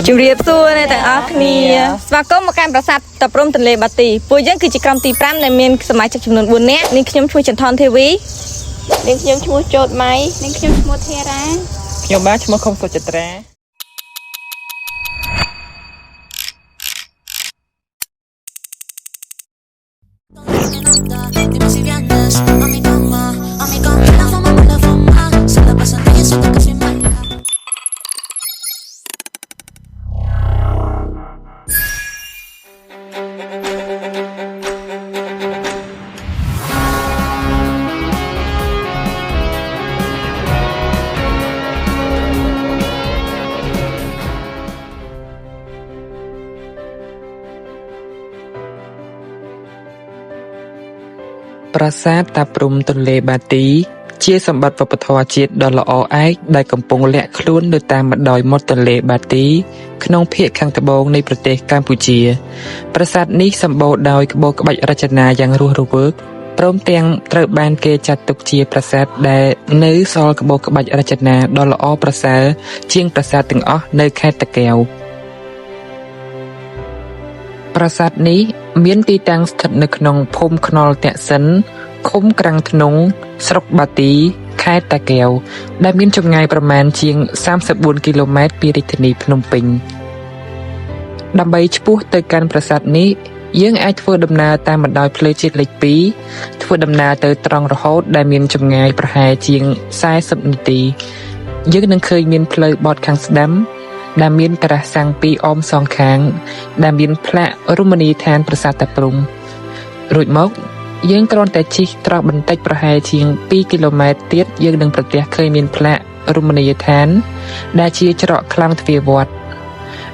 ជំរាបសួរអ្នកទាំងអស់គ្នាស្វាគមន៍មកកាន់ប្រាសាទតាព្រំទន្លេបាទីពួកយើងគឺជាក្រុមទី5ដែលមានសមាជិកចំនួន4នាក់នាងខ្ញុំឈ្មោះចន្ទថនទេវីនាងខ្ញុំឈ្មោះចោតម៉ៃនាងខ្ញុំឈ្មោះធារាខ្ញុំបាទឈ្មោះខុំសុចិត្រាប្រាសាទតាព្រំទន្លេបាទីជាសម្បត្តិវប្បធម៌ជាតិដ៏ល្អឯកដែលកំពុងលាក់ខ្លួននៅតាមម្ដាយមាត់ទន្លេបាទីក្នុងភាគខាងត្បូងនៃប្រទេសកម្ពុជាប្រាសាទនេះសម្បូរដោយក្បូរក្បាច់រចនាយ៉ាងរស់រវើកព្រមទាំងត្រូវបានគេចាត់ទុកជាប្រាសាទដែលនៅសល់ក្បូរក្បាច់រចនាដ៏ល្អប្រសើរជាងប្រាសាទទាំងអស់នៅខេត្តតាកែវប្រាសាទនេះមានទីតាំងស្ថិតនៅក្នុងភូមិខ្នុរតាក់សិនឃុំក្រាំងធ្នងស្រុកបាទីខេត្តតាកែវដែលមានចម្ងាយប្រមាណជាង34គីឡូម៉ែត្រពីរាជធានីភ្នំពេញដើម្បីឆ្ពោះទៅកាន់ប្រាសាទនេះយើងអាចធ្វើដំណើរតាមបណ្ដោយផ្លូវជាតិលេខ2ធ្វើដំណើរទៅត្រង់រហូតដែលមានចម្ងាយប្រហែលជាង40នាទីយើងនឹងឃើញមានផ្លូវបត់ខាងស្ដាំដែលមានការ៉ាសាំងពីរអមសងខាងដែលមានផ្លាករមណីយដ្ឋានប្រាសាទតាព្រំរួចមកយើងគ្រាន់តែជិះត្រង់បន្តិចប្រហែលជាង2គីឡូម៉ែត្រទៀតយើងនឹងប្រទះឃើញមានផ្លាករមណីយដ្ឋានដែលជាច្រកខ្លោងទ្វារវត្ត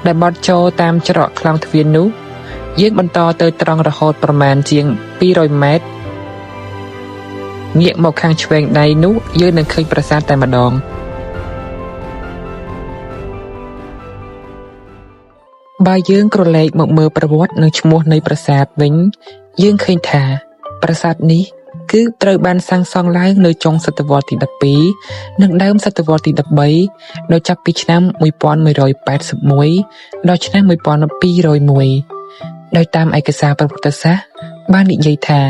ដែលបត់ចូលតាមច្រកខ្លោងទ្វារនោះយើងបន្តទៅត្រង់រហូតប្រមាណជាង200ម៉ែត្រងាកមកខាងឆ្វេងដៃនោះយើងនឹងឃើញប្រាសាទតែម្ដងបើយើងក្រឡេកមកមើលប្រវត្តិនិងឈ្មោះនៃប្រាសាទវិញយើងឃើញថាប្រាសាទនេះគឺត្រូវបានសាងសង់ឡើងនៅចុងសតវត្សទី12និងដើមសតវត្សទី13ដោយចាប់ពីឆ្នាំ1181ដល់ឆ្នាំ1201ដោយតាមឯកសារប្រវត្តិសាស្ត្របាននិយាយថា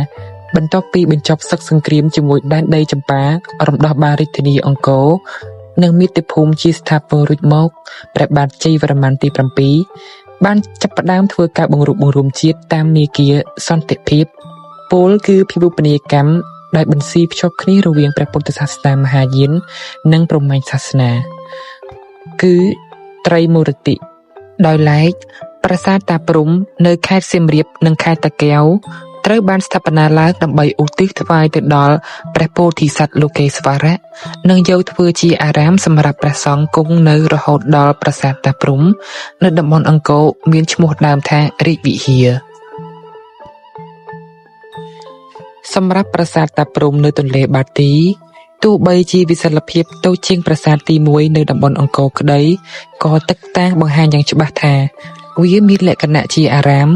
បន្ទាប់ពីបញ្ចប់សឹកសង្គ្រាមជាមួយដែនដីចម្ប៉ารំដោះបានរាជធានីអង្គរនិងមាតុភូមិជាស្ថាពររួចមកព្រះបាទជ័យវរ្ម័នទី7បានចាប់ផ្ដើមធ្វើការបង្រួបបង្រួមជាតិតាមមាគ៌ាសន្តិភាពពោលគឺភិវូបនីយកម្មដែលបន្ស៊ីភ្ជាប់គ្នារវាងព្រះពុទ្ធសាសនាមហាយាននិងព្រហ្មញ្ញសាសនាគឺត្រីមូរតិដោយឡែកប្រាសាទតាព្រំនៅខេត្តសៀមរាបនិងខេត្តតាកែវត្រូវបានស្ថាបនាឡើងដើម្បីឧទ្ទិសថ្វាយទៅដល់ព្រះពោធិសត្វលោកេស្វរៈនិងយកធ្វើជាអារាមសម្រាប់ព្រះសង្ឃគង់នៅរហូតដល់ប្រាសាទតាព្រំនៅតំបន់អង្គរមានឈ្មោះដើមថារាជវិហារសម្រាប់ប្រាសាទតាព្រំនៅទន្លេបាទីទោះបីជាវិសាលភាពតូចជាងប្រាសាទទី1នៅតំបន់អង្គរក្តីក៏ទឹកតាំងបង្ហាញយ៉ាងច្បាស់ថាវាមានលក្ខណៈជាអារាម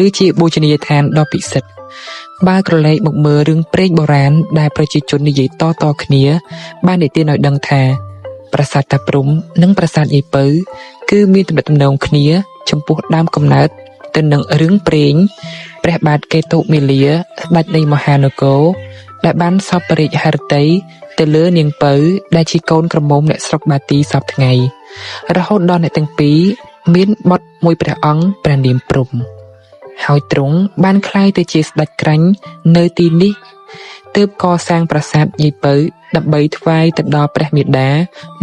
ឬជាបូជនីយដ្ឋានដ៏ពិសិដ្ឋបើក្រឡេកមកមើលរឿងព្រេងបុរាណដែលប្រជាជននិយាយតៗគ្នាបាននិទានឲ្យដឹងថាប្រាសាទតាព្រំនិងប្រាសាទយាយពៅគឺមានទំនាក់ទំនងគ្នាចំពោះដើមកំណើតទៅនឹងរឿងព្រេងព្រះបាទកេតុមាលាស្ដេចនៃមហានគរដែលបានសពរាជហឫទ័យទៅលើនាងពៅដែលជាកូនក្រមុំអ្នកស្រុកបាទីសពថ្ងៃរហូតដល់អ្នកទាំងពីរមានបុត្រមួយព្រះអង្គព្រះនាមព្រំហើយទ្រង់បានក្លាយទៅជាស្ដេចក្រាញ់នៅទីនេះទើបកសាងប្រាសាទយាយពៅដើម្បីថ្វាយទៅដល់ព្រះមាតា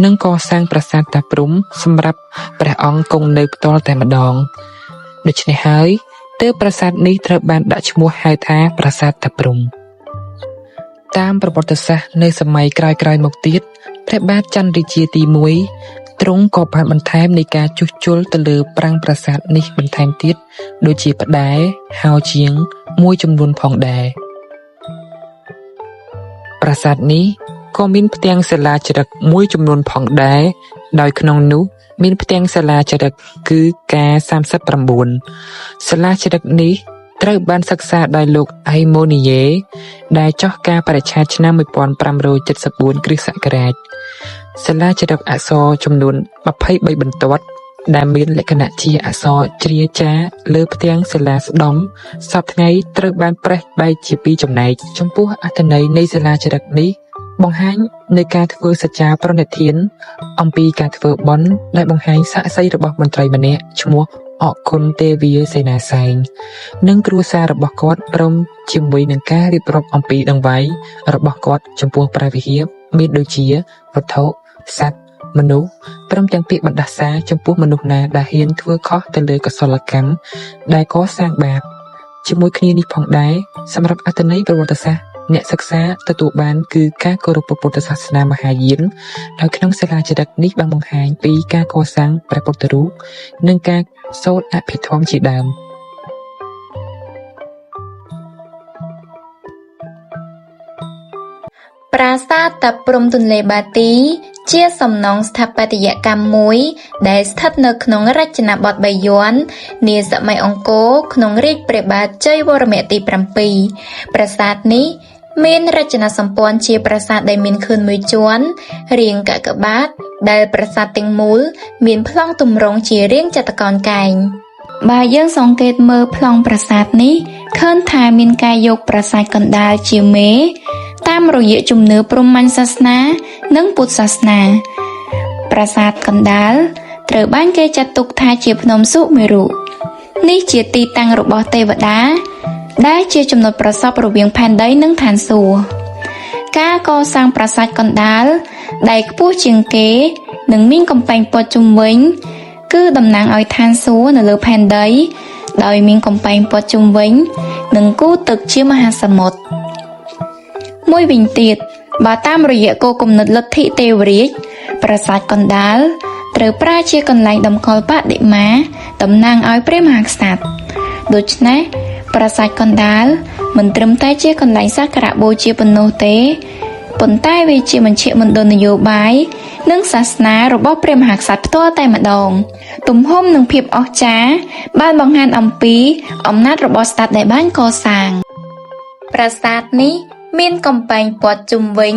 និងកសាងប្រាសាទតាព្រំសម្រាប់ព្រះអង្គគង់នៅផ្ទាល់តែម្ដងដូច្នេះហើយទើបប្រាសាទនេះត្រូវបានដាក់ឈ្មោះហៅថាប្រាសាទតាព្រំតាមប្រវត្តិសាស្ត្រនៅសម័យក្រោយៗមកទៀតព្រះបាទចន្ទរាជាទី1ទ្រង់ក៏បានបន្ថែមនៃការជួសជុលទៅលើប្រាង្គប្រាសាទនេះបន្ថែមទៀតដូចជាផ្តែរហោជាងមួយចំនួនផងដែរប្រាសាទនេះក៏មានផ្ទាំងសិលាចារឹកមួយចំនួនផងដែរដោយក្នុងនោះមានផ្ទាំងសិលាចារឹកគឺការ39សិលាចារឹកនេះត្រូវបានសិក្សាដោយលោកអេម៉ូនីយេដែលចោះការបរិច្ឆេទឆ្នាំ1574គ្រិស្តសករាជសិលាចារឹកអក្សរចំនួន23បន្ទាត់ ដែលមានលក្ខណៈជាអក្សរជ្រាចារលើផ្ទាំងសិលាស្ដំសពថ្ងៃត្រូវបានប្រេះបែកជាពីរចំណែកចំពោះអត្ថន័យនៃសិលាចារឹកនេះបង្ហាញនៃការធ្វើសច្ចាប្រណិធានអំពីការធ្វើបុណ្យដែលបង្ហាញស័ក្តិសិទ្ធិរបស់មន្ត្រីម្នាក់ឈ្មោះអរគុណទេវាសេនាសែងនិងគ្រួសាររបស់គាត់ព្រមជាមួយនឹងការរៀបរាប់អំពីដង្វាយរបស់គាត់ចំពោះព្រះវិហារមានដូចជាវត្ថុសត្វមនុស្សព្រមទាំងពាក្យបណ្ដាសាចំពោះមនុស្សណាដែលហ៊ានធ្វើខុសទៅលើកុសលកម្មដែលកសាងបាបជាមួយគ្នានេះផងដែរសម្រាប់អត្ថន័យប្រវត្តិសាស្ត្រអ្នកសិក្សាទទួលបានគឺការគោរពពុទ្ធសាសនាមហាយានដោយក្នុងសិលាចារឹកនេះបានបង្ហាញពីការកសាងព្រះពុទ្ធរូបនិងការសូត្រអភិធម្មជាដើមប្រាសាទតាព្រំទន្លេបាទីជាសំណង់ស្ថាបត្យកម្មមួយដែលស្ថិតនៅក្នុងរចនាបថបាយ័ននាសម័យអង្គរក្នុងរាជ្យព្រះបាទជ័យវរ្ម័នទី 7 ប្រាសាទនេះមានរចនាសម្ព័ន្ធជាប្រាសាទដែលមានខឿនមួយជាន់រាងកាកបាទ ដែលប្រាសាទទាំងមូលមានប្លង់ទម្រង់ជារាងចតុកោណកែងបើយើងសង្កេតមើលប្លង់ប្រាសាទនេះឃើញថាមានការយកប្រាសាទកណ្ដាលជាមេតាមរយៈជំនឿព្រហ្មញ្ញសាសនានិងពុទ្ធសាសនាប្រាសាទកណ្ដាលត្រូវបានគេចាត់ទុកថាជាភ្នំសុមេរុនេះជាទីតាំងរបស់ទេវតាដែលជាចំណុចប្រសពរវាងផែនដីនិងឋានសួគ៌ការកសាងប្រាសាទកណ្ដាលដែលខ្ពស់ជាងគេនិងមានកំពែងព័ទ្ធជុំវិញគឺតំណាងឲ្យឋានសួគ៌នៅលើផែនដីដោយមានកំពែងព័ទ្ធជុំវិញនិងគូទឹកជាមហាសមុទ្រមួយវិញទៀតបើតាមរយៈគោលគំនិតលទ្ធិទេវរាជប្រាសាទកណ្ដាលត្រូវប្រើជាកន្លែងតម្កល់បដិមាតំណាងឲ្យព្រះមហាក្សត្រដូច្នេះប្រាសាទកណ្ដាលមិនត្រឹមតែជាកន្លែងសក្ការៈបូជាប៉ុណ្ណោះទេប៉ុន្តែវាជាមជ្ឈមណ្ឌលនយោបាយនិងសាសនារបស់ព្រះមហាក្សត្រផ្ទាល់តែម្ដងទំហំនិងភាពអស្ចារ្យបានបង្ហាញអំពីអំណាចរបស់ស្ដេចដែលបានកសាងប្រាសាទនេះមានកំពែងព័ទ្ធជុំវិញ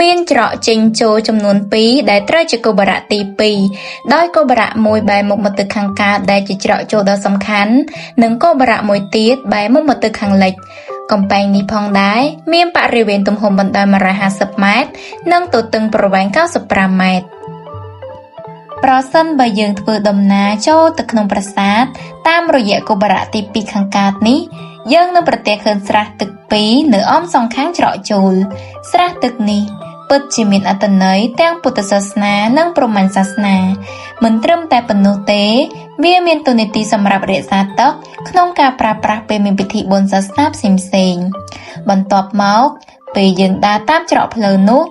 មានច្រកចេញចូលចំនួន2ដែលត្រូវជាគោបុរៈទី2ដោយគោបុរៈមួយបែរមុខមកទិសខាងកើតដែលជាច្រកចូលដ៏សំខាន់និងគោបុរៈមួយទៀតបែរមុខមកទិសខាងលិចកំពែងនេះផងដែរមានបរិវេណទំហំបណ្ដោយ150ម៉ែត្រនិងទទឹងប្រវែង95ម៉ែត្រប្រសិនបើយើងធ្វើដំណើរចូលទៅក្នុងប្រាសាទតាមរយៈគោបុរៈទី2ខាងកើតនេះយើងនឹងប្រទះឃើញស្រះទឹក2នៅអមសងខាងច្រកចូលស្រះទឹកនេះពិតជាមានអត្ថន័យទាំងពុទ្ធសាសនានិងព្រហ្មញ្ញសាសនាមិនត្រឹមតែប៉ុណ្ណោះទេវាមានតួនាទីសម្រាប់រក្សាទឹកក្នុងការប្រើប្រាស់ពេលមានពិធីបុណ្យសាសនាផ្សេងៗបន្ទាប់មកពេលយើងដើរតាមច្រកផ្លូវនោះ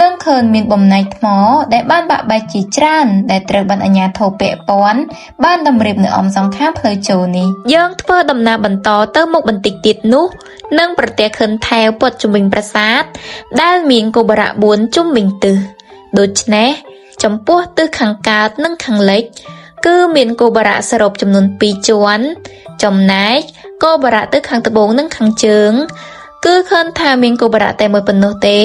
នឹងឃើញមានបំណែកថ្មដែលបានបាក់បែកជាច្រើនដែលត្រូវបានអាជ្ញាធរពាក់ព័ន្ធបានតម្រៀបនៅអមសងខាងផ្លូវចូលនេះយើងធ្វើដំណើរបន្តទៅមុខបន្តិចទៀតនោះនឹងប្រទះឃើញថែវព័ទ្ធជុំវិញប្រាសាទដែលមានគោបុរៈ4ជុំវិញទិសដូច្នេះចំពោះទិសខាងកើតនិងខាងលិចគឺមានគោបុរៈសរុបចំនួន2ជាន់ចំណែកគោបុរៈទិសខាងត្បូងនិងខាងជើងគឺឃើញថាមានគោបុរៈតែមួយប៉ុណ្ណោះទេ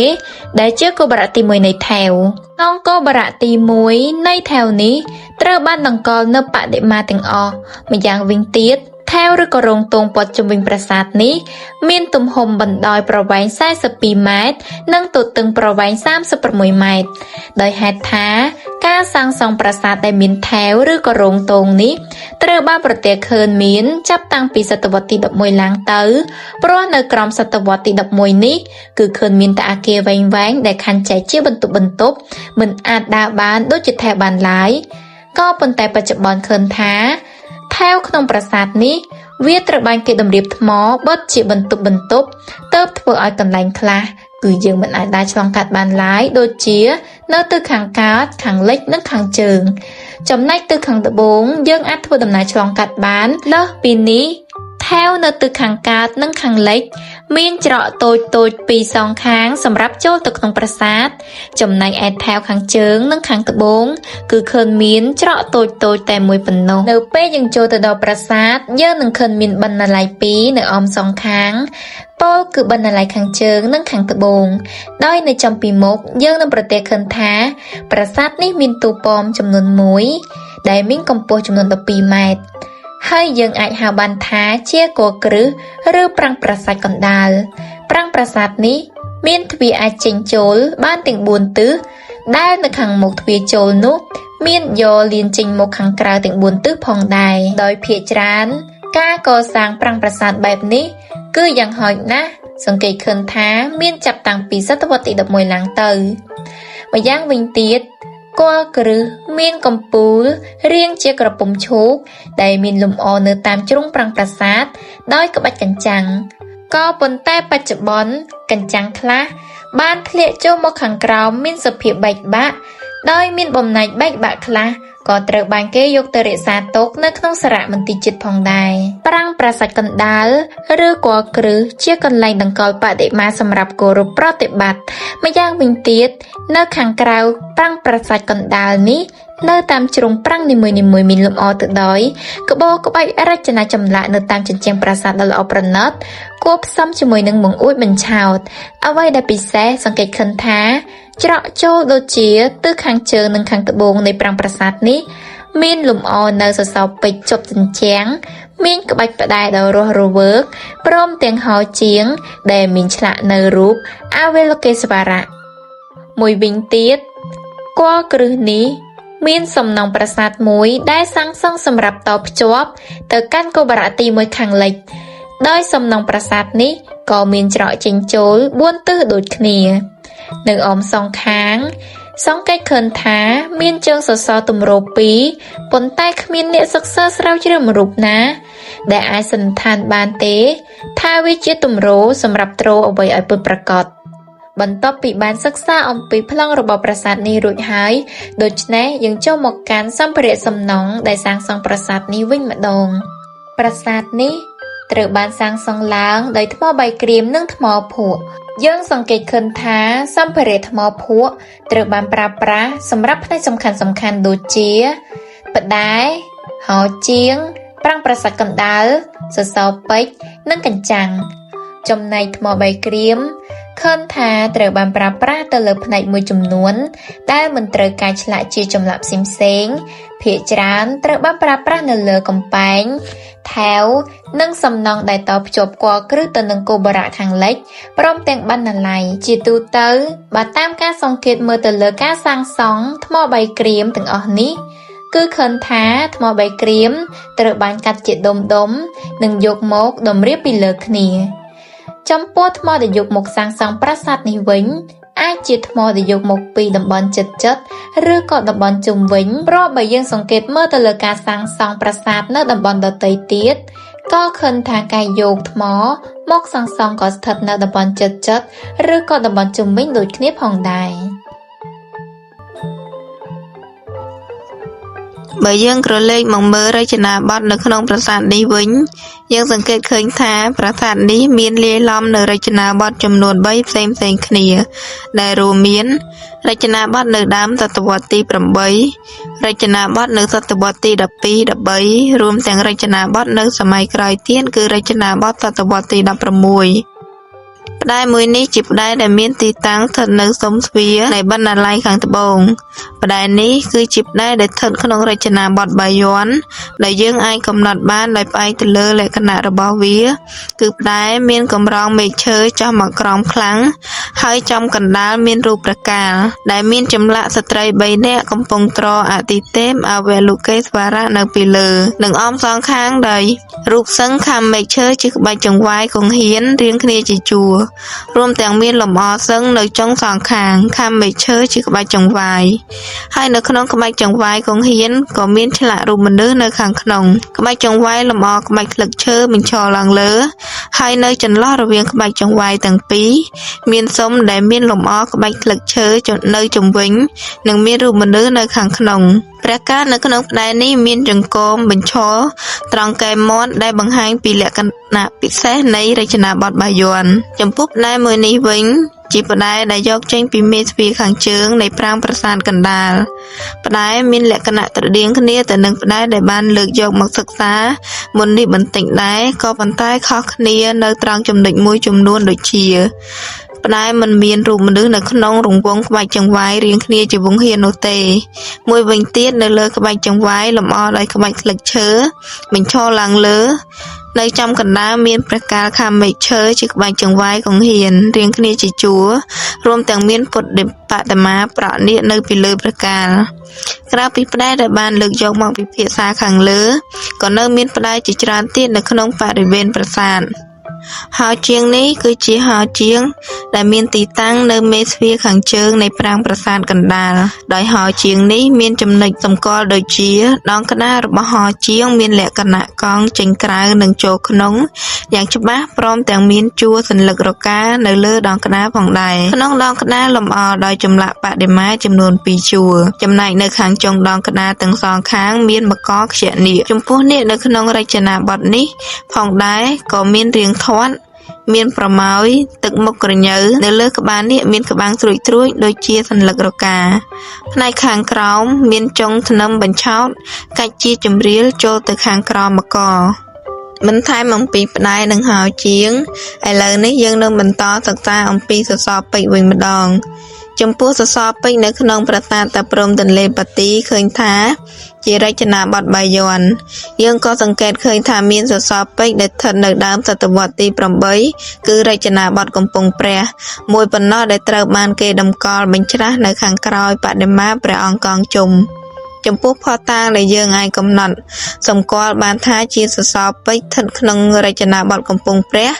ដែលជាគោបុរៈទី1នៃថែវក្នុងគោបុរៈទី1នៃថែវនេះត្រូវបានតម្កល់នៅបដិមាទាំងអស់ម្យ៉ាងវិញទៀតថែវឬក៏រោងទងព័ទ្ធជុំវិញប្រាសាទនេះមានទំហំបណ្ដោយប្រវែង42ម៉ែត្រនិងទទឹងប្រវែង36ម៉ែត្រដោយហេតុថាការសាងសង់ប្រាសាទដែលមានថែវឬក៏រោងទងនេះត្រូវបានប្រទះឃើញមានចាប់តាំងពីសតវត្សទី11ឡើងទៅព្រោះនៅក្រោមសតវត្សទី11នេះគឺឃើញមានតែអគារវែងៗដែលខណ្ឌចែកជាបន្ទប់មិនអាចដើរបានដូចជាថែវបានឡើយក៏ប៉ុន្តែបច្ចុប្បន្នឃើញថាថែវក្នុងប្រាសាទនេះវាត្រូវបានគេតម្រៀបថ្មបិទជាបន្ទប់ទើបធ្វើឲ្យកន្លែងខ្លះគឺយើងមិនអាចដើរឆ្លងកាត់បានឡើយដូចជានៅទិសខាងកើតខាងលិចនិងខាងជើងចំណែកទិសខាងត្បូងយើងអាចធ្វើដំណើរឆ្លងកាត់បានលើសពីនេះថែវនៅទិសខាងកើតនិងខាងលិចមានច្រកតូចពីរសងខាងសម្រាប់ចូលទៅក្នុងប្រាសាទចំណែកឯថែវខាងជើងនិងខាងត្បូងគឺឃើញមានច្រកតូចតែមួយប៉ុណ្ណោះនៅពេលយើងចូលទៅដល់ប្រាសាទយើងនឹងឃើញមានបណ្ណាល័យ2នៅអមសងខាងពោលគឺបណ្ណាល័យខាងជើងនិងខាងត្បូងដោយនៅចំពីមុខយើងនឹងប្រទះឃើញថាប្រាសាទនេះមានទូប៉មចំនួន1 ដែលមានកម្ពស់ចំនួន12ម៉ែត្រហើយយើងអាចហៅបានថាជាគល់គ្រឹះឬប្រាង្គប្រាសាទកណ្ដាលប្រាង្គប្រាសាទនេះមានទ្វារអាចចេញចូលបានទាំង4ទិសដែលនៅខាងមុខទ្វារចូលនោះមានយ៉រលានចេញមកខាងក្រៅទាំង4ទិសផងដែរដោយភាគច្រើនការកសាងប្រាង្គប្រាសាទបែបនេះគឺយ៉ាងហោចណាស់សង្កេតឃើញថាមានចាប់តាំងពីសតវត្សទី11ឡើងទៅម្យ៉ាងវិញទៀតគល់គ្រឹះមានកំពូលរាងជាក្រពុំឈូកដែលមានលម្អនៅតាមជ្រុងប្រាង្គប្រាសាទដោយក្បាច់កញ្ចាំងក៏ប៉ុន្តែបច្ចុប្បន្នកញ្ចាំងខ្លះបានធ្លាក់ចូលមកខាងក្រោមមានសភាពបែកបាក់ដោយមានបំណាច់បែកបាក់ខ្លះក៏ត្រូវបានគេយកទៅរក្សាទុកនៅក្នុងសារមន្ទីរជាតិផងដែរប្រាង្គប្រាសាទកណ្ដាលឬគល់គ្រឹះជាកន្លែងដង្កល់បដិមាសម្រាប់គោរពប្រតិបត្តិម្យ៉ាងវិញទៀតនៅខាងក្រៅប្រាង្គប្រាសាទកណ្ដាលនេះនៅតាមជ្រុងប្រាង្គនីមួយៗមានលម្អទៅដោយក្បូរក្បាច់រចនាចម្លាក់នៅតាមជញ្ជាំងប្រាសាទដ៏ល្អប្រណិតគួបផ្សំជាមួយនឹងបង្អួចបញ្ឆោតអ្វីដែលពិសេសសង្កេតឃើញថាច្រកចូលដូចជាទិសខាងជើងនិងខាងត្បូងនៃប្រាង្គប្រាសាទនេះមានលម្អនៅសសរពេជ្រជាប់ជញ្ជាំងមានក្បាច់ផ្តែរដ៏រស់រវើកព្រមទាំងហោជាងដែលមានឆ្លាក់នៅរូបអវលោកេស្វរៈមួយវិញទៀតគល់គ្រឹះនេះមានសំណង់ប្រាសាទមួយដែលសាងសង់សម្រាប់តភ្ជាប់ទៅកាន់គោបរៈទី1ខាងលិចដោយសំណង់ប្រាសាទនេះក៏មានច្រកចេញចូល4ទិសដូចគ្នានៅអមសងខាងសង្កេតឃើញថាមានជើងសសរទម្រ2ប៉ុន្តែគ្មានអ្នកសិក្សាស្រាវជ្រាវមួយរូបណាដែលអាចសន្និដ្ឋានបានទេថាវាជាទម្រសម្រាប់ទ្រអ្វីឲ្យពិតប្រាកដបន្ទាប់ពីបានសិក្សាអំពីប្លង់របស់ប្រាសាទនេះរួចហើយដូច្នេះយើងចូលមកកាន់សម្ភារៈសំណង់ដែលសាងសង់ប្រាសាទនេះវិញម្ដងប្រាសាទនេះត្រូវបានសាងសង់ឡើងដោយថ្មបាយក្រៀមនិងថ្មភក់យើងសង្កេតឃើញថាសម្ភារៈថ្មភក់ត្រូវបានប្រើប្រាស់សម្រាប់ផ្នែកសំខាន់ៗដូចជាផ្តែរហោជាងប្រាង្គប្រាសាទកណ្ដាលសសរពេជ្រនិងកញ្ចាំងចំណែកថ្មបាយក្រៀមឃើញថាត្រូវបានប្រើប្រាស់ទៅលើផ្នែកមួយចំនួនដែលមិនត្រូវការឆ្លាក់ជាចម្លាក់ផ្សេងៗភាគច្រើនត្រូវបានប្រើប្រាស់នៅលើកំពែងថែវនិងសំណង់ដែលតភ្ជាប់គល់គ្រឹះទៅនឹងគោបរៈខាងលិចព្រមទាំងបណ្ណាល័យជាទូទៅបើតាមការសង្កេតមើលទៅលើការសាងសង់ថ្មបាយក្រៀមទាំងអស់នេះគឺឃើញថាថ្មបាយក្រៀមត្រូវបានកាត់ជាដុំៗនិងយកមកតម្រៀបពីលើគ្នាចំពោះថ្មដែលយកមកសាងសង់ប្រាសាទនេះវិញអាចជាថ្មដែលយកមកពីតំបន់ជិតៗឬក៏តំបន់ជុំវិញព្រោះបើយើងសង្កេតមើលទៅលើការសាងសង់ប្រាសាទនៅតំបន់ដទៃទៀតក៏ឃើញថាការយកថ្មមកសាងសង់ក៏ស្ថិតនៅតំបន់ជិតៗឬក៏តំបន់ជុំវិញដូចគ្នាផងដែរបើយើងក្រឡេកមកមើលរចនាបថនៅក្នុងប្រាសាទនេះវិញយើងសង្កេតឃើញថាប្រាសាទនេះមានលាយឡំនៅរចនាបថចំនួន3ផ្សេងៗគ្នាដែលរួមមានរចនាបថនៅដើមសតវត្សទី8រចនាបថនៅសតវត្សទី12 13រួមទាំងរចនាបថនៅសម័យក្រោយទៀតគឺរចនាបថសតវត្សទី16ផ្តែរមួយនេះជាផ្តែរដែលមានទីតាំងស្ថិតនៅសុំទ្វារនៃបណ្ណាល័យខាងត្បូងផ្តែរនេះគឺជាផ្តែរដែលស្ថិតក្នុងរចនាបថបាយ័នដែលយើងអាចកំណត់បានដោយផ្អែកទៅលើលក្ខណៈរបស់វាគឺផ្តែរមានកម្រងមែកឈើចុះមកក្រោមខ្លាំងហើយចំកណ្ដាលមានរូបព្រះកាលដែលមានចម្លាក់ស្ត្រី3នាក់កំពុងទ្រអាទិទេពអវលោកេស្វរៈនៅពីលើនិងអមសងខាងដោយរូបសង្ឃខាំមែកឈើជាក្បាច់ចង្វាយកង្ហៀនរៀងគ្នាជាជួររួមទាំងមានលម្អសឹងនៅចុងសងខាងខាំមែកឈើជាក្បាច់ចង្វាយហើយនៅក្នុងក្បាច់ចង្វាយកង្ហៀនក៏មានឆ្លាក់រូបមនុស្សនៅខាងក្នុងក្បាច់ចង្វាយលម្អក្បាច់ស្លឹកឈើបញ្ឈរឡើងលើហើយនៅចន្លោះរវាងក្បាច់ចង្វាយទាំងពីរមានស៊ុមដែលមានលម្អក្បាច់ស្លឹកឈើនៅជុំវិញនិងមានរូបមនុស្សនៅខាងក្នុងព្រះកាលនៅក្នុងផ្តែរនេះមានចង្កូមបញ្ឈរត្រង់កែមាត់ដែលបង្ហាញពីលក្ខណៈពិសេសនៃរចនាបថបាយ័នចំពោះផ្តែរមួយនេះវិញជាផ្តែរដែលយកចេញពីមេទ្វារខាងជើងនៃប្រាង្គប្រាសាទកណ្ដាលផ្តែរមានលក្ខណៈស្រដៀងគ្នាទៅនឹងផ្តែរដែលបានលើកយកមកសិក្សាមុននេះបន្តិចដែរក៏ប៉ុន្តែខុសគ្នានៅត្រង់ចំណុចមួយចំនួនដូចជា ផ្តែរមិនមានរូបមនុស្សនៅក្នុងរង្វង់ក្បាច់ចង្វាយរៀងគ្នាជាវង់ហៀននោះទេមួយវិញទៀតនៅលើក្បាច់ចង្វាយលម្អដោយក្បាច់ស្លឹកឈើបញ្ឈរឡើងលើនៅចំកណ្ដាលមានព្រះកាលខាមេឃឈើជាក្បាច់ចង្វាយកង្ហៀនរៀងគ្នាជាជួររួមទាំងមានពុទ្ធបដិមាប្រក់នាគនៅពីលើព្រះកាលក្រៅពីផ្តែរដែលបានលើកយកមកពិភាក្សាខាងលើក៏នៅមានផ្តែរជាច្រើនទៀតនៅក្នុងបរិវេណប្រាសាទហោជាងនេះគឺជាហោជាងដែលមានទីតាំងនៅមេទ្វារខាងជើងនៃប្រាង្គប្រាសាទកណ្ដាលដោយហោជាងនេះមានចំណុចសម្គាល់ដូចជាដងក្តាររបស់ហោជាងមានលក្ខណៈកង់ចេញក្រៅនិងចូលក្នុងយ៉ាងច្បាស់ព្រមទាំងមានជួរសន្លឹករកានៅលើដងក្តារផងដែរក្នុងដងក្តារលម្អដោយចម្លាក់បដិមាចំនួន2ជួរចំណែកនៅខាងចុងដងក្តារទាំងសងខាងមានមកកខ្ជានាគចំពោះនាគនៅក្នុងរចនាបថនេះផងដែរក៏មានរាងធាត់មានប្រមោយទឹកមុខក្រញើនៅលើក្បាលនាគមានក្បាំងស្រួចត្រួចដូចជាសន្លឹករកាផ្នែកខាងក្រោមមានចុងធ្នឹមបញ្ឆោតកាច់ជាចម្រៀលចូលទៅខាងក្រោមមកកបន្ថែមអំពីផ្តែរនិងហោជាងឥឡូវនេះយើងនឹងបន្តសិក្សាអំពីសសរពេជ្រវិញម្ដងចំពោះសសរពេជ្រនៅក្នុងប្រាសាទតាព្រហ្មទន្លេបាទីឃើញថាជារចនាបថបាយ័នយើងក៏សង្កេតឃើញថាមានសសរពេជ្រដែលស្ថិតនៅដើមសតវត្សទី8គឺរចនាបថកំពង់ព្រះមួយប៉ុណ្ណោះដែលត្រូវបានគេតម្កល់បញ្ច្រាស់នៅខាងក្រោយបដិមាព្រះអង្គកង់ជុំចំពោះផតាងដែលយើងអាចកំណត់សម្គាល់បានថាជាសសរពេជ្រស្ថិតក្នុងរចនាបថកំពង់ព្រះ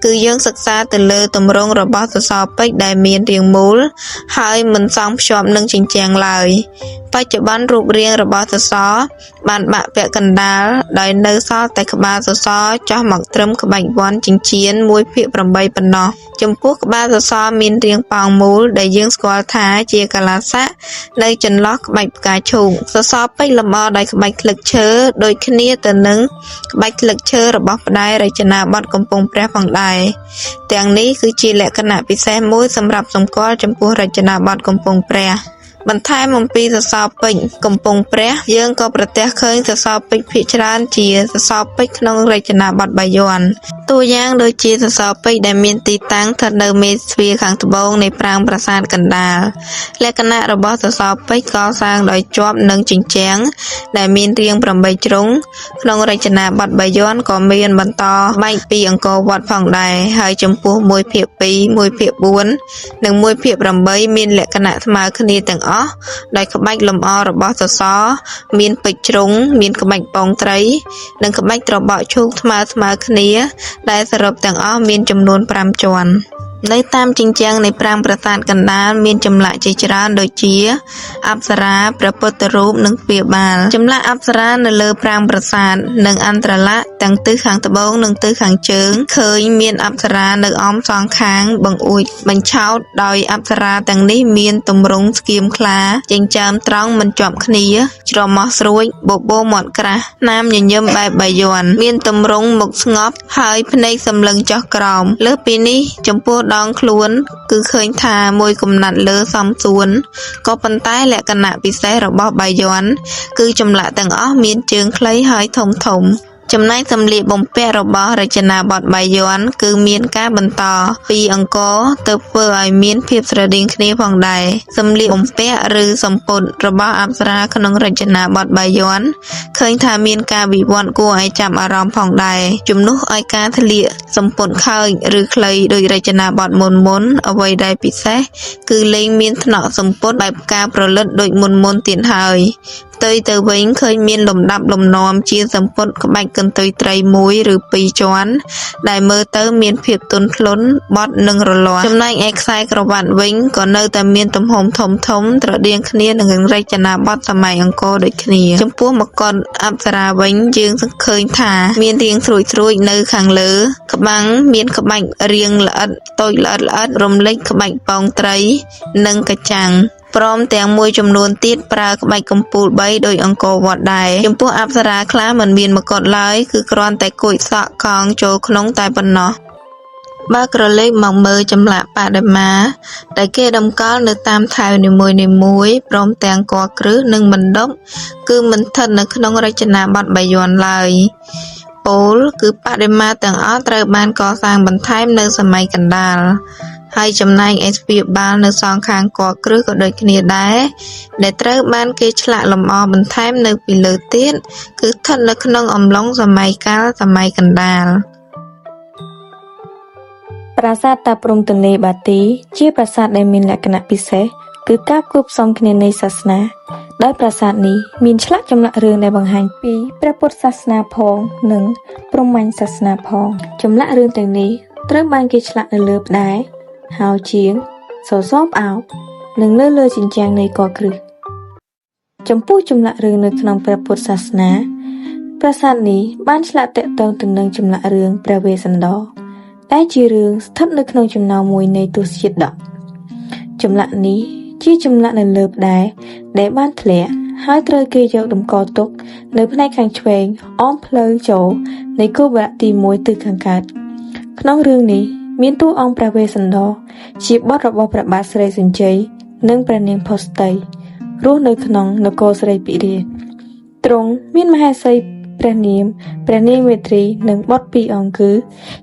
គឺយើងសិក្សាទៅលើទម្រង់របស់សសរពេជ្រដែលមានរាងមូលហើយមិនសង់ភ្ជាប់នឹងជញ្ជាំងឡើយបច្ចុប្បន្នរូបរាងរបស់សសរបានបាក់ពាក់កណ្ដាលដោយនៅសល់តែក្បាលសសរចោះមកត្រឹមក្បាច់វ័នចិញ្ចៀន 1/8 ប៉ុណ្ណោះចំពោះក្បាលសសរមានរាងប៉ោងមូលដែលយើងស្គាល់ថាជាកាឡាស័កនៅចន្លោះក្បាច់ផ្កាឈូកសសរពេជ្រលម្អដោយក្បាច់ស្លឹកឈើដូចគ្នាទៅនឹងក្បាច់ស្លឹកឈើរបស់ផ្តែររចនាបថកំពង់ព្រះផងដែរទាំងនេះគឺជាលក្ខណៈពិសេសមួយសម្រាប់សម្គាល់ចំពោះរចនាបថកំពង់ព្រះបន្ថែមអំពីសសរពេជ្រកំពង់ព្រះយើងក៏ប្រទះឃើញសសរពេជ្រភាគច្រើនជាសសរពេជ្រក្នុងរចនាបថបាយ័នតួយ៉ាងដូចជាសសរពេជ្រដែលមានទីតាំងស្ថិតនៅមេទ្វារខាងត្បូងនៃប្រាង្គប្រាសាទកណ្ដាលលក្ខណៈរបស់សសរពេជ្រកសាងដោយជាប់នឹងជញ្ជាំងដែលមានរាង8ជ្រុងក្នុងរចនាបថបាយ័នក៏មានបន្តបែកពីអង្គរវត្តផងដែរហើយចំពោះ1/2 1/4 និង 1/8 មានលក្ខណៈស្មើគ្នាទាំងអស់ដោយក្បាច់លម្អរបស់សសរមានពេជ្រជ្រុងមានក្បាច់ពងត្រីនិងក្បាច់ត្របកឈូកស្មើគ្នាដែលសរុបទាំងអស់មានចំនួន5ជាន់នៅតាមជញ្ជាំងនៃប្រាង្គប្រាសាទកណ្ដាលមានចម្លាក់ជាច្រើនដូចជាអប្សរាព្រះពុទ្ធរូបនិងទ្វារបាលចម្លាក់អប្សរានៅលើប្រាង្គប្រាសាទនិងអន្តរល័ក្ខទាំងទិសខាងត្បូងនិងទិសខាងជើងឃើញមានអប្សរានៅអមសងខាងបង្អួចបញ្ឆោតដោយអប្សរាទាំងនេះមានទម្រង់ស្គៀមខ្លាចិញ្ចើមត្រង់មិនជាប់គ្នាច្រមុះស្រួចបបោមាត់ក្រាស់ណាមញញឹមបែបបាយ័នមានទម្រង់មុខស្ងប់ហើយភ្នែកសម្លឹងចុះក្រោមលើសពីនេះចំពោះដងខ្លួនគឺឃើញថាមួយកំណាត់លើសំសួនក៏ប៉ុន្តែលក្ខណៈពិសេសរបស់បាយ័នគឺចម្លាក់ទាំងអស់មានជើងខ្លីហើយធំចំណែកសម្លៀកបំពាក់របស់រចនាបថបាយ័នគឺមានការបន្តពីអង្គរទៅធ្វើឲ្យមានភាពស្រដៀងគ្នាផងដែរសម្លៀកបំពាក់ឬសម្ពុតរបស់អប្សរាក្នុងរចនាបថបាយ័នឃើញថាមានការវិវត្តគួរឲ្យចាប់អារម្មណ៍ផងដែរជំនួសឲ្យការធ្លាកសម្ពុតខើចឬខ្លីដោយរចនាបថមុនអ្វីដែលពិសេសគឺលែងមានថ្នាក់សម្ពុតបែបការប្រលិតដូចមុនទៀតហើយផ្ទុយទៅវិញឃើញមានលំដាប់លំនាំជាសម្ពុតក្បាច់កន្ទុយត្រី1ឬ2ជាន់ដែលមើលទៅមានភាពទន់ភ្លន់បត់និងរលាស់ចំណែកឯខ្សែក្រវ៉ាត់វិញក៏នៅតែមានទំហំធំស្រដៀងគ្នានឹងរចនាបថសម័យអង្គរដូចគ្នាចំពោះមកុដអប្សរាវិញយើងសង្ឃើញថាមានរាងស្រួចនៅខាងលើក្បាំងមានក្បាច់រាងល្អិតតូចល្អិតរំលេចក្បាច់ពងត្រីនិងកាចាំងព្រមទាំងមួយចំនួនទៀតប្រើក្បាច់កំពូល3ដោយអង្គរវត្តដែរចំពោះអប្សរាខ្លះមិនមានមកុដឡើយគឺគ្រាន់តែគួចសក់កងចូលក្នុងតែប៉ុណ្ណោះបើក្រឡេកមកមើលចម្លាក់បដិមាដែលគេតម្កល់នៅតាមថែវនីមួយៗព្រមទាំងគ័គ្រឹះនិងមណ្ឌពគឺមិនស្ថិតនៅក្នុងរចនាបថបាយ័នឡើយពោលគឺបដិមាទាំងអស់ត្រូវបានកសាងបន្ថែមនៅសម័យកណ្ដាល ហើយចំណែកឯស្ពាយបាល់នៅសងខាងកគ្រឹះក៏ដូចគ្នាដែរដែលត្រូវបានគេឆ្លាក់លម្អបន្ថែមនៅពីលើទៀតគឺស្ថិតនៅក្នុងអំឡុងសម័យកាលសម័យកណ្ដាល ប្រាសាទតាព្រំទន្លេបាទីជាប្រាសាទដែលមានលក្ខណៈពិសេសគឺការគួបផ្សំគ្នានៃសាសនាដោយប្រាសាទនេះមានឆ្លាក់ចម្លាក់រឿងដែលបង្ហាញពីព្រះពុទ្ធសាសនាផងនិងព្រហ្មញ្ញសាសនាផងចម្លាក់រឿងទាំងនេះត្រូវបានគេឆ្លាក់នៅលើផ្តែរហៅជាងសសរផ្អោបនិងលើជញ្ជាំងនៃកគ្រឹះចំពោះចម្លាក់រឿងនៅក្នុងព្រះពុទ្ធសាសនាប្រាសាទនេះបានឆ្លាក់ទាក់ទងទៅនឹងចម្លាក់រឿងព្រះវេស្សន្តរដែលជារឿងស្ថិតនៅក្នុងចំណោមមួយនៃទសជាតិដកចម្លាក់នេះជាចម្លាក់នៅលើផ្តែរដែលបានធ្លាក់ហើយត្រូវគេយកតម្កល់ទុកនៅផ្នែកខាងឆ្វេងអមផ្លូវចូលនៃគោបុរៈទី1ទិសខាងកើតក្នុងរឿងនេះមានតួអង្គព្រះវេស្សន្តរជាបុត្ររបស់ព្រះបាទស្រីសញ្ជ័យនិងព្រះនាងផុសតីរស់នៅក្នុងនគរស្រីពិរាទ្រង់មានមហេសីព្រះនាងមេត្រីនិងបុត្រពីរអង្គគឺ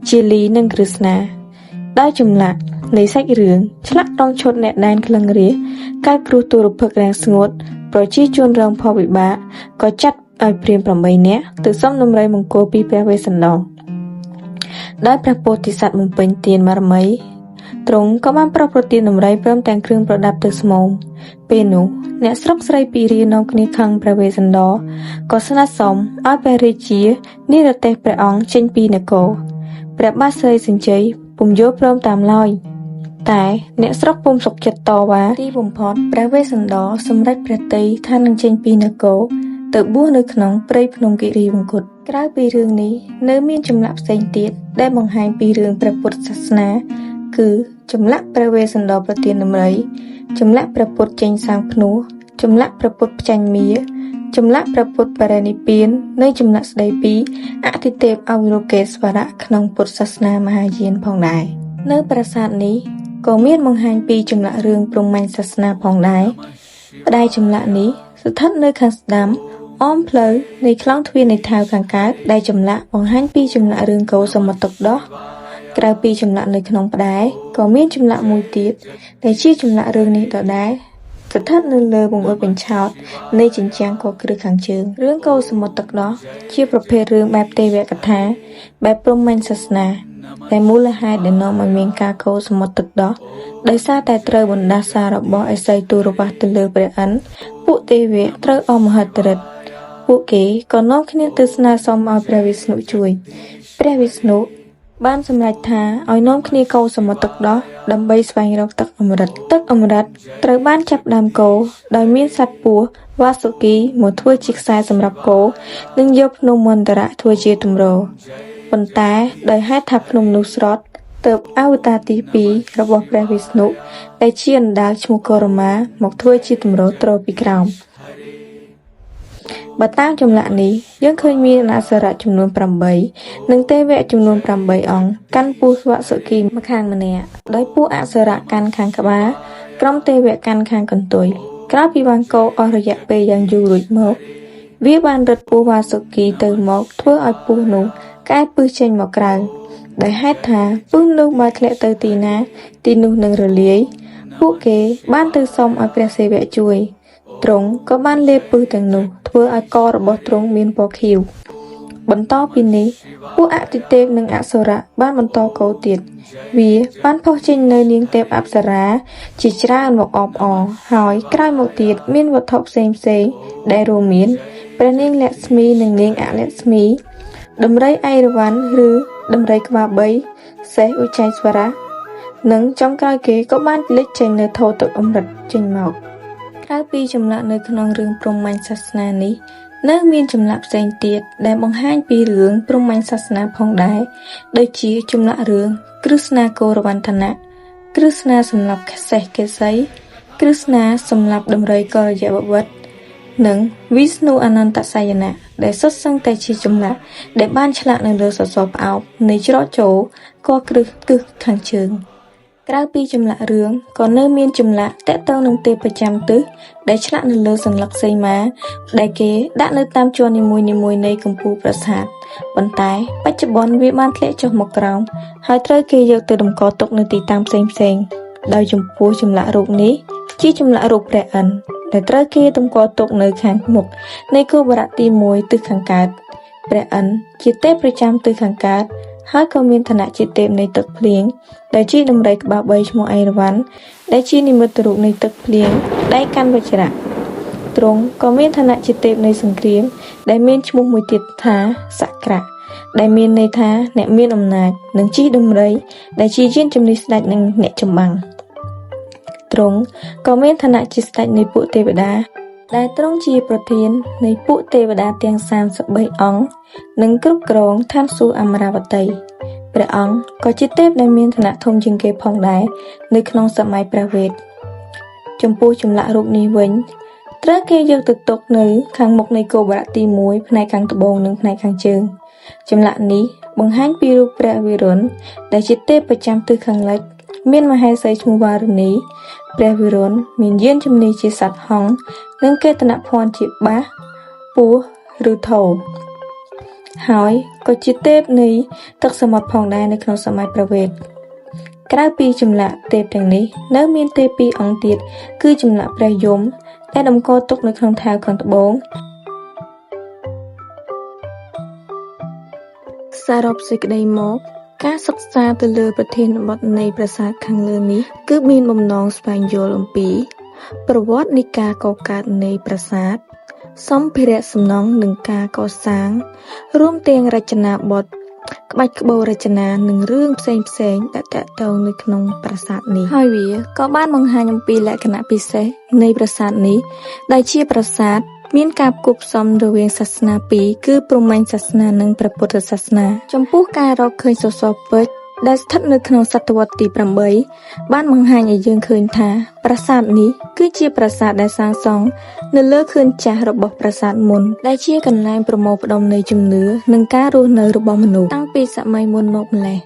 ជាលីនិងក្រឹស្នាដោយចម្លាក់នៃសាច់រឿងឆ្លាក់ដងឈុតអ្នកដែនក្លឹងរាកើតគ្រោះទុរភិក្សរាំងស្ងួតប្រជាជនរងផលវិបាកក៏ចាត់ឲ្យព្រាហ្មណ៍8នាក់ទៅសុំដំរីមង្គលពីព្រះវេស្សន្តរដោយព្រះពោធិសត្វបំពេញទានបារមីទ្រង់ក៏បានប្រោសប្រទានដំរីព្រមទាំងគ្រឿងប្រដាប់ទៅស្មោមពេលនោះអ្នកស្រុកស្រីពីរានាំគ្នាខឹងព្រះវេស្សន្តរក៏ស្នើសុំឲ្យព្រះរាជានិរទេសព្រះអង្គចេញពីនគរព្រះបាទស្រីសញ្ជ័យពុំយល់ព្រមតាមឡើយតែអ្នកស្រុកពុំសុខចិត្តតវ៉ាទីបំផុតព្រះវេស្សន្តរសម្រេចព្រះទ័យថានឹងចេញពីនគរទៅបួសនៅក្នុងព្រៃភ្នំគិរីវង្គតក្រៅពីរឿងនេះនៅមានចម្លាក់ផ្សេងទៀតដែលបង្ហាញពីរឿងព្រះពុទ្ធសាសនាគឺចម្លាក់ព្រះវេស្សន្តរប្រទានដំរីចម្លាក់ព្រះពុទ្ធចេញសាងភ្នោះចម្លាក់ព្រះពុទ្ធផ្ចាញ់មារចម្លាក់ព្រះពុទ្ធបរិនិព្វាននិងចម្លាក់ស្ដីពីអទិទេពអវិរុកេស្វរៈក្នុងពុទ្ធសាសនាមហាយានផងដែរនៅប្រាសាទនេះក៏មានបង្ហាញពីចម្លាក់រឿងព្រហ្មញ្ញសាសនាផងដែរផ្តែរចម្លាក់នេះស្ថិតនៅខាងស្ដាំអមផ្លូវនៃខ្លងទ្វារនៃថៅខាងកើតដែលចម្លាក់បង្ហាញពីចម្លាក់រឿងកោសមុទ្រទឹកដោះក្រៅពីចម្លាក់នៅក្នុងផ្តែរក៏មានចម្លាក់មួយទៀតដែលជាចម្លាក់រឿងនេះដដែលស្ថិតនៅលើបង្អួចបញ្ឆោតនៃជញ្ជាំងកគ្រឹះខាងជើងរឿងកោសមុទ្រទឹកដោះជាប្រភេទរឿងបែបទេវកថាបែបព្រហ្មញ្ញសាសនាតែមូលហេតុដែលនាំឲ្យមានការកោសមុទ្រទឹកដោះដោយសារតែត្រូវបណ្ដាសារបស់ឥសីទូរវាសទៅលើព្រះឥន្ទពួកទេវៈត្រូវអស់មហិទ្ធិឫទ្ធិពួកគេក៏នាំគ្នាទៅស្នើសុំឲ្យព្រះវិស្ណុជួយព្រះវិស្ណុបានសម្រេចថាឲ្យនាំគ្នាកោសមុទ្រទឹកដោះដើម្បីស្វែងរកទឹកអមฤតទឹកអមฤតត្រូវបានចាប់ដើមកោដោយមានសត្វពស់វ៉ាសុគីមកធ្វើជាខ្សែសម្រាប់កោនិងយកភ្នំមន្តរៈធ្វើជាទម្រប៉ុន្តែដោយហេតុថាភ្នំនោះស្រុតទើបអវតារទី2របស់ព្រះវិស្ណុដែលជាអណ្ដាលឈ្មោះកោរមាមកធ្វើជាទម្រទ្រពីក្រោមបើតាមចម្លាក់នេះយើងឃើញមានអប្សរៈចំនួន8និងទេវៈចំនួន8អង្គកាន់ពស់វ៉ាសុគីម្ខាងម្នាក់ដោយពួកអប្សរៈកាន់ខាងក្បាលក្រុមទេវៈកាន់ខាងកន្ទុយក្រោយពីបានកោអស់រយៈពេលយ៉ាងយូររួចមកវាបានរត់ពស់វ៉ាសុគីទៅមកធ្វើឲ្យពស់នោះកែពឹសចេញមកក្រៅដោយហេតុថាពឹសនោះបើធ្លាក់ទៅទីណាទីនោះនឹងរលាយពួកគេបានទៅសុំឲ្យព្រះសិវៈជួយទ្រង់ក៏បានលេបពឹសទាំងនោះធ្វើឲ្យករបស់ទ្រង់មានពណ៌ខៀវបន្តពីនេះពួកអទិទេពនិងអសុរៈបានបន្តកោទៀតវាបានផុសចេញនៅនាងទេពអប្សរាជាច្រើនមកអបអរហើយក្រោយមកទៀតមានវត្ថុផ្សេងដែលរួមមានព្រះនាងលក្ស្មីនិងនាងអលក្ស្មីដំរីអៃរវ័នឬដំរីក្បាល3សេះឧចៃស្វរៈនិងចុងក្រោយគេក៏បានលេចចេញនៅថោទឹកអមฤតចេញមកក្រៅពីចម្លាក់នៅក្នុងរឿងព្រហ្មញ្ញសាសនានេះនៅមានចម្លាក់ផ្សេងទៀតដែលបង្ហាញពីរឿងព្រហ្មញ្ញសាសនាផងដែរដូចជាចម្លាក់រឿងក្រឹស្នាកោរវណ្ថនៈក្រឹស្នាសម្រាប់សេះកេសីក្រឹស្នាសម្រាប់ដំរីកោរយវបុត្រនិងវិស្ណុអនន្តសយណៈដែលសុទ្ធសឹងតែជាចម្លាក់ដែលបានឆ្លាក់នៅលើសសរផ្អោបនៃច្រកចូលកគ្រឹះទិសខាងជើង ក្រៅពីចម្លាក់រឿងក៏នៅមានចម្លាក់តាក់ទងនឹងទេពប្រចាំទិសដែលឆ្លាក់នៅលើសន្លឹកសីមាដែលគេដាក់នៅតាមជាន់នីមួយៗនៃកំពូលប្រាសាទប៉ុន្តែបច្ចុប្បន្នវាបានធ្លាក់ចុះមកក្រោមហើយត្រូវគេយកទៅតម្កល់ទុកនៅទីតាំងផ្សេងៗដោយចំពោះចម្លាក់រូបនេះជាចម្លាក់រូបព្រះឥន្ទដែលត្រូវគេតម្កល់ទុកនៅខាងមុខនៃគោបុរៈទី1ទិសខាងកើតព្រះឥន្ទជាទេពប្រចាំទិសខាងកើតហើយក៏មានឋានៈជាទេពនៃទឹកភ្លៀងដែលជាដំរីក្បាល3ឈ្មោះអេរវ៉ាន់ដែលជានិមិត្តរូបនៃទឹកភ្លៀងដែលកាន់វជ្រៈទ្រង់ក៏មានឋានៈជាទេពនៃសង្គ្រាមដែលមានឈ្មោះមួយទៀតថាសក្រៈដែលមានន័យថាអ្នកមានអំណាចនិងជិះដំរីដែលជាយានជំនិះស្ដេចនឹងអ្នកចម្បាំងទ្រង់ក៏មានឋានៈជាស្ដេចនៃពួកទេវតាដែលទ្រង់ជាប្រធាននៃពួកទេវតាទាំង33អង្គនិងគ្រប់គ្រងឋានសួគ៌អមរាវតីព្រះអង្គក៏ជាទេពដែលមានឋានៈធំជាងគេផងដែរនៅក្នុងសម័យព្រះវេទចំពោះចម្លាក់រូបនេះវិញត្រូវគេយកទៅទុកនៅខាងមុខនៃគោបុរៈទី1ផ្នែកខាងត្បូងនិងផ្នែកខាងជើងចម្លាក់នេះបង្ហាញពីរូបព្រះវិរុណដែលជាទេពប្រចាំទិសខាងលិចមានមហេសីឈ្មោះវ៉ារុនីព្រះវិរុណមានយានជំនិះជាសត្វហង្សនិងកេតនភ័ណ្ឌជាបាសពស់ឬថោហើយក៏ជាទេពនៃទឹកសមុទ្រផងដែរនៅក្នុងសម័យព្រះវេទក្រៅពីចម្លាក់ទេពទាំងនេះនៅមានទេព2អង្គទៀតគឺចម្លាក់ព្រះយមដែលតម្កល់ទុកនៅក្នុងថែវខាងត្បូងសរុបសេចក្តីមកការសិក្សាទៅលើប្រធានបទនៃប្រាសាទខាងលើនេះគឺមានបំណងស្វែងយល់អំពីប្រវត្តិនៃការកកើតនៃប្រាសាទសម្ភារៈសំណង់និងការកសាងរួមទាំងរចនាបថក្បាច់ក្បូររចនានិងរឿងផ្សេងៗដែលតាក់ទងនៅក្នុងប្រាសាទនេះហើយវាក៏បានបង្ហាញអំពីលក្ខណៈពិសេសនៃប្រាសាទនេះដែលជាប្រាសាទមានការផ្គូផ្សំរវាងសាសនាពីរគឺព្រហ្មញ្ញសាសនានិងព្រះពុទ្ធសាសនាចំពោះការរកឃើញសសរពេជ្រដែលស្ថិតនៅក្នុងសតវត្សទី8បានបង្ហាញឲ្យយើងឃើញថាប្រាសាទនេះគឺជាប្រាសាទដែលសាងសង់នៅលើខឿនចាស់របស់ប្រាសាទមុនដែលជាកន្លែងប្រមូលផ្ដុំនៃជំនឿនិងការរស់នៅរបស់មនុស្សតាំងពីសម័យមុនមកម្ល៉េះ